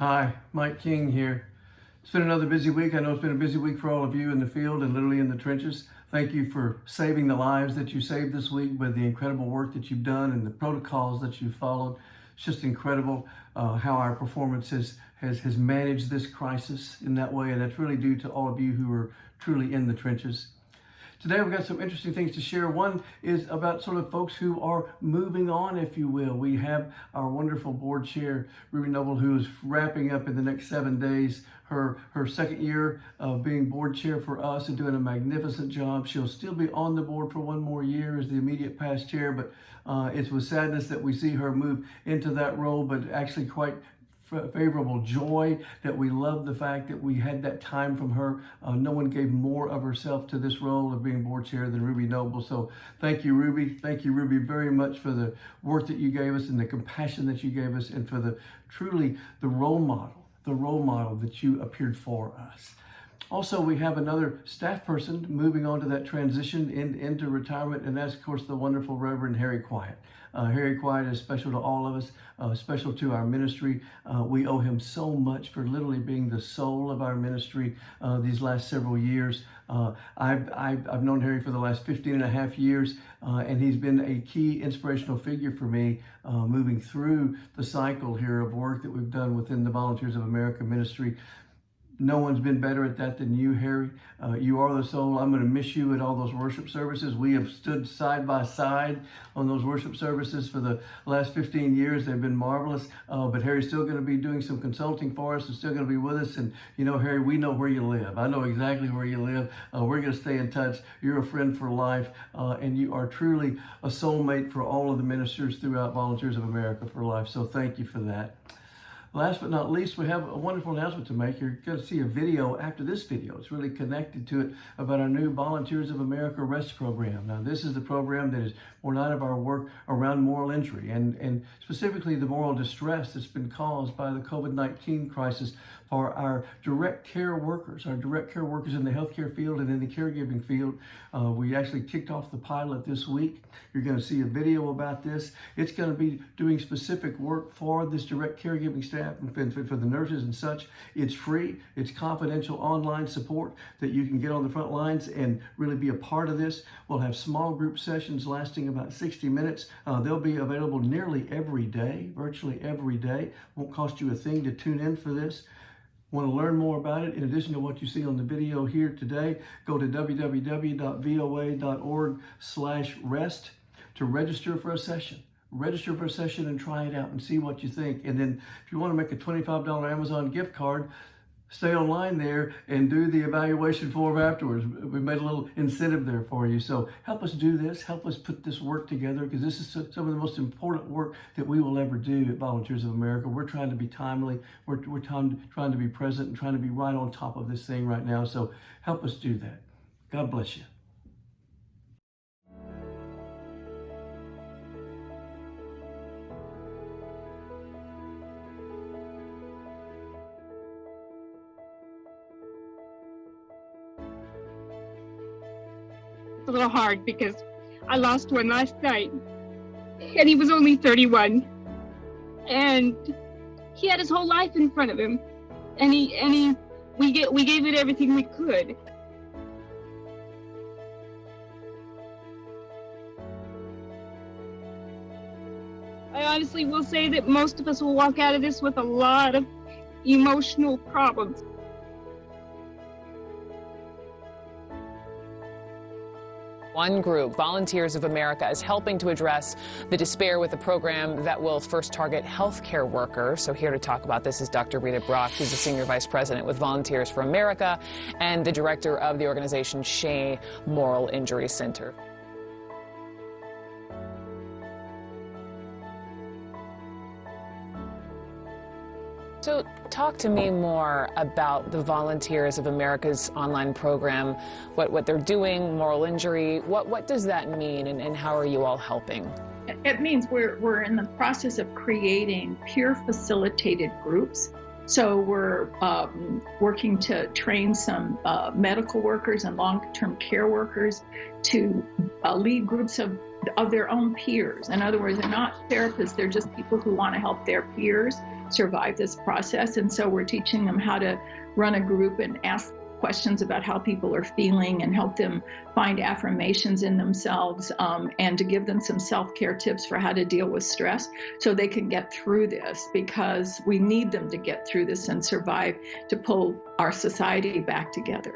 Hi, Mike King here. It's been another busy week. I know it's been a busy week for all of you in the field and literally in the trenches. Thank you for saving the lives that you saved this week with the incredible work that you've done and the protocols that you've followed. It's just incredible how our performance has managed this crisis in that way, and that's really due to all of you who are truly in the trenches. Today we've got some interesting things to share. One is about sort of folks who are moving on, if you will. We have our wonderful board chair, Ruby Noble, who is wrapping up in the next 7 days her second year of being board chair for us and doing a magnificent job. She'll still be on the board for one more year as the immediate past chair, but it's with sadness that we see her move into that role, but actually quite favorable joy that we love the fact that we had that time from her. No one gave more of herself to this role of being board chair than Ruby Noble. So thank you, Ruby. Thank you, Ruby, very much for the work that you gave us and the compassion that you gave us, and for the truly the role model that you appeared for us. Also, we have another staff person moving on to that transition into retirement, and that's, of course, the wonderful Reverend Harry Quiet. Harry Quiet is special to all of us, special to our ministry. We owe him so much for literally being the soul of our ministry these last several years. I've known Harry for the last 15 and a half years, and he's been a key inspirational figure for me moving through the cycle here of work that we've done within the Volunteers of America ministry. No one's been better at that than you, Harry. You are the soul. I'm going to miss you at all those worship services. We have stood side by side on those worship services for the last 15 years. They've been marvelous. But Harry's still going to be doing some consulting for us and still going to be with us. And, you know, Harry, we know where you live. I know exactly where you live. We're going to stay in touch. You're a friend for life. And you are truly a soulmate for all of the ministers throughout Volunteers of America for Life. So thank you for that. Last but not least, we have a wonderful announcement to make. You're going to see a video after this video. It's really connected to it about our new Volunteers of America REST program. Now, this is the program that is born out of our work around moral injury and specifically the moral distress that's been caused by the COVID-19 crisis for our direct care workers in the healthcare field and in the caregiving field. We actually kicked off the pilot this week. You're going to see a video about this. It's going to be doing specific work for this direct caregiving staff and for the nurses and such. It's free. It's confidential online support that you can get on the front lines and really be a part of this. We'll have small group sessions lasting about 60 minutes. They'll be available nearly every day, virtually every day. Won't cost you a thing to tune in for this. Want to learn more about it, in addition to what you see on the video here today, go to www.voa.org/rest to register for a session. Register for a session and try it out and see what you think. And then if you want to make a $25 Amazon gift card, stay online there and do the evaluation form afterwards. We made a little incentive there for you. So help us do this. Help us put this work together, because this is some of the most important work that we will ever do at Volunteers of America. We're trying to be timely. We're trying to be present and trying to be right on top of this thing right now. So help us do that. God bless you. A little hard because I lost one last night, and he was only 31, and he had his whole life in front of him, and we gave it everything we could. I honestly will say that most of us will walk out of this with a lot of emotional problems. One group, Volunteers of America, is helping to address the despair with a program that will first target healthcare workers. So here to talk about this is Dr. Rita Brock, who's the Senior Vice President with Volunteers for America and the Director of the organization Shea Moral Injury Center. So talk to me more about the Volunteers of America's online program, what they're doing, moral injury. What does that mean, and how are you all helping? It means we're in the process of creating peer-facilitated groups. So we're working to train some medical workers and long-term care workers to lead groups of their own peers. In other words, they're not therapists, they're just people who want to help their peers. survive this process. And so we're teaching them how to run a group and ask questions about how people are feeling and help them find affirmations in themselves, and to give them some self-care tips for how to deal with stress so they can get through this, because we need them to get through this and survive to pull our society back together.